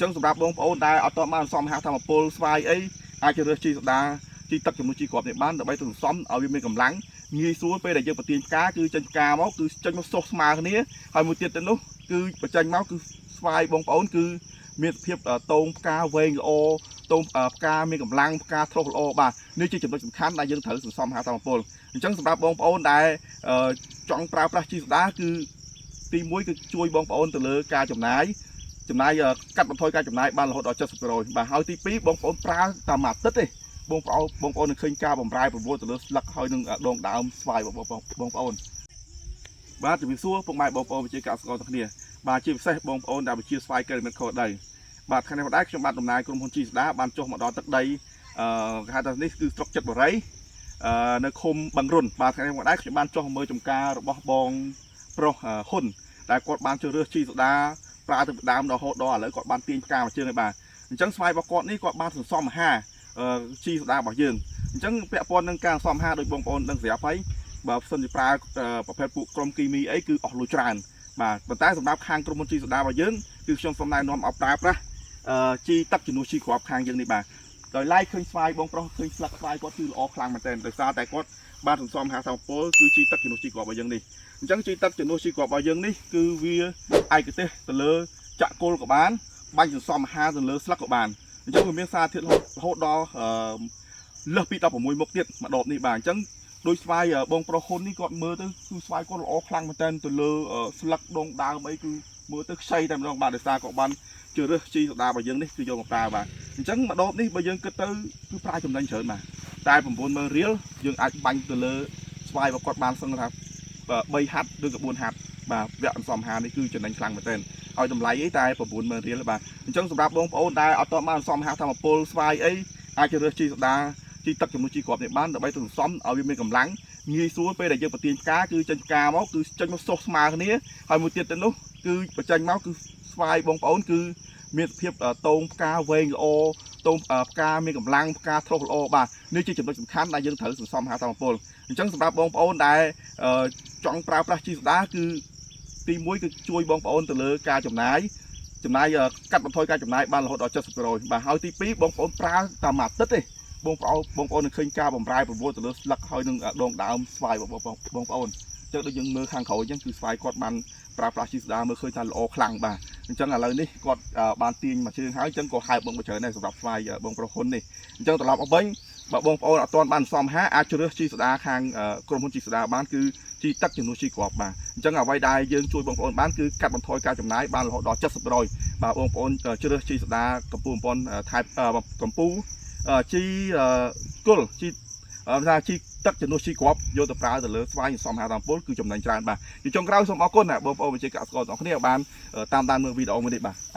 ចឹងសម្រាប់បងប្អូនដែលអត់តបានសំហាថាមពលស្វាយអីអាចជ្រើសជីសូដាជីទឹកជំនួសជីគ្រាប់នេះបានដើម្បីទៅសំឲ្យវាមានកម្លាំងងាយស្រួលពេលដែលយើងប្រទាញផ្កាគឺចេញផ្កាមកគឺចេញមកសុះស្មើគ្នាហើយមួយទៀតទៅនោះគឺបញ្ចេញមកគឺស្វាយបងប្អូនគឺមានភាពតោងផ្កាវែងល្អតោងផ្កាមានកម្លាំងផ្កាធ្លុះល្អបាទនេះជាចំណុចសំខាន់ដែលយើងត្រូវសន្សំហាថាមពលអញ្ចឹងសម្រាប់បងប្អូនដែលចង់ប្រើប្រាស់ជីសូដាគឺទី1គឺជួយបងប្អូនទៅលើការចំណាយកាត់បន្ថយការចំណាយបានរហូតដល់ 70% បាទហើយទី2បងប្អូនប្រើតាមមួយអាទិត្យទេបងប្អូននឹងឃើញការបម្រែប្រមូលទៅលើស្លឹកហើយនឹងដងដើមស្វាយបងប្អូនបាទជំរាបសួរពុកម៉ែបងប្អូនវិជាកសិករទាំងគ្នាបាទជាពិសេសបងប្អូនដែលវិជាស្វាយកិរិមិត្តខដីបាទថ្ងៃនេះម្ដងខ្ញុំបាទដំណើរក្រុមហ៊ុនជីសូដាបានចុះមកដល់ទឹកដីគេហៅថានេះគឺស្រុកចិត្តបរិយនៅឃុំបឹងរុនបាទថ្ងៃនេះម្ដងខ្ញុំបានចុះមើលចំការរបស់បងប្រុសហ៊ុនដែលគាត់បានជ្រើសរើសជីសូដាប្រើទៅដើមដល់ហូតដល់ឥឡូវគាត់បានទាញផ្កាមួយជើងហើយបាទអញ្ចឹងស្វាយរបស់គាត់នេះគាត់បានសន្សំអាហារជីសូដារបស់យើងអញ្ចឹងពាក់ព័ន្ធនឹងការសន្សំអាហារដោយបងប្អូនដឹងស្រាប់ហើយបើសិនជាប្រើប្រភេទពួកក្រុមគីមីអីគឺអស់លុយច្រើនបាទប៉ុន្តែសម្រាប់ខាងក្រុមហ៊ុនជីសូដារបស់យើងគឺខ្ញុំសូមណែនាំឲ្យប្រើប្រាស់ជីទឹកជំនួសជីគ្រាប់ខាងយើងនេះបាទដោយឡែកឃើញស្វាយបងប្រុសឃើញស្លឹកស្វាយគាត់គឺល្អខ្លាំងមែនទែនដោយសារតែគាត់បានសន្សំអាហារសម្ពលគឺជីទឹកជំនួសជីគ្រាប់របស់យើងនេះអញ្ចឹងជីទឹកជំនួសជីគ្រាប់របស់យើងនេះគឺវាឯកទេសទៅលើចាក់គល់ក៏បានបាញ់សន្សំអាហារទៅលើស្លឹកក៏បានអញ្ចឹងវាមានសារធាតុរហូតដល់លើសពី16មុខទៀតម្ដបនេះបាទអញ្ចឹងដោយស្វាយបងប្រុសហ៊ុននេះគាត់មើលទៅគឺស្វាយគាត់ល្អខ្លាំងមែនទែនទៅលើស្លឹកដងដើមអីគឺមើលទៅខ្ចីតែម្ដងបាទដោយសារគាត់បានជ្រើសរើសជីសូដារបស់យើងនេះគឺយកមកប្រើបាទអញ្ចឹងម្ដបនេះបើយើងគិតទៅគឺប្រើចំណេញច្រើនបាទតែ90000រៀលយើងអាចបាញ់ទៅលើស្វាយរបស់គាត់បានសឹងថា3ហាត់ឬក៏4ហាត់បាទវគ្គសន្សំអាហារនេះគឺចំណេញខ្លាំងមែនទែនឲ្យតម្លៃអីតែ90000រៀលបាទអញ្ចឹងសម្រាប់បងប្អូនដែលអត់តបានសន្សំអាហារថាមពលស្វាយអីអាចជ្រើសរើសជីសូដាជីទឹកជំនួសជីគ្រាប់នេះបានដើម្បីទៅសន្សំឲ្យវាមានកម្លាំងងាយស្រួលពេលដែលយើងប្រទាញផ្កាគឺចេញផ្កាមកគឺចេញមកសុះស្មើគ្នាហើយមួយទៀតទៅនោះគឺបញ្ចេញមកគឺស្វាយបងប្អូនគឺមានភាពតោងផ្កាវែងល្អតោងផ្កាមានកម្លាំងផ្កាធ្លុះល្អបាទនេះជាចំណុចសំខាន់ដែលយើងត្រូវសន្សំអាហារថាមពលអញ្ចឹងសម្រាប់បងប្អូនដែលចង់ប្រើប្រាស់ជីសូដាគឺទី1គឺជួយបងប្អូនទៅលើការចំណាយកាត់បន្ថយការចំណាយបានរហូតដល់ 70% បាទហើយទី2បងប្អូនប្រើតាមមួយអាទិត្យទេបងប្អូននឹងឃើញការបម្រែប្រមូលទៅលើស្លឹកហើយនឹងដងដើមស្វាយបងប្អូនអញ្ចឹងដូចយើងមើលខាងក្រោយអញ្ចឹងគឺស្វាយគាត់បានប្រើប្រាស់ជីសូដាមើលឃើញថាល្អខ្លាំងបាទអញ្ចឹងឥឡូវនេះគាត់បានទាញមួយជើងហើយអញ្ចឹងក៏ហៅបងមកច្រើនដែរសម្រាប់ស្វាយបងប្រុសហ៊ុននេះអញ្ចឹងត្រឡប់មកវិញបើបងប្អូនអត់ទាន់បានសំហាអាចជ្រើសជីសូដាខាងក្រុមហ៊ុនជីសូដាបានគឺជីទឹកជំនួសជីគ្រាប់បាទអញ្ចឹងអ្វីដែលយើងជួយបងប្អូនបានគឺកាត់បន្ថយការចំណាយបានរហូតដល់ 70% បាទបងប្អូនជ្រើសជីសូដាកម្ពុជាប៉ុនថៃកម្ពុជាជីគុលជីថាជីទឹកជំនួសជីគ្រាប់យកទៅប្រើទៅលើស្វាយសន្សំអាហារតាមពលគឺចំណេញច្រើនបាទជាចុងក្រោយសូមអរគុណបងប្អូនវិជាកសិករទាំងគ្នាបានតាមដានមើលវីដេអូមួយនេះបាទ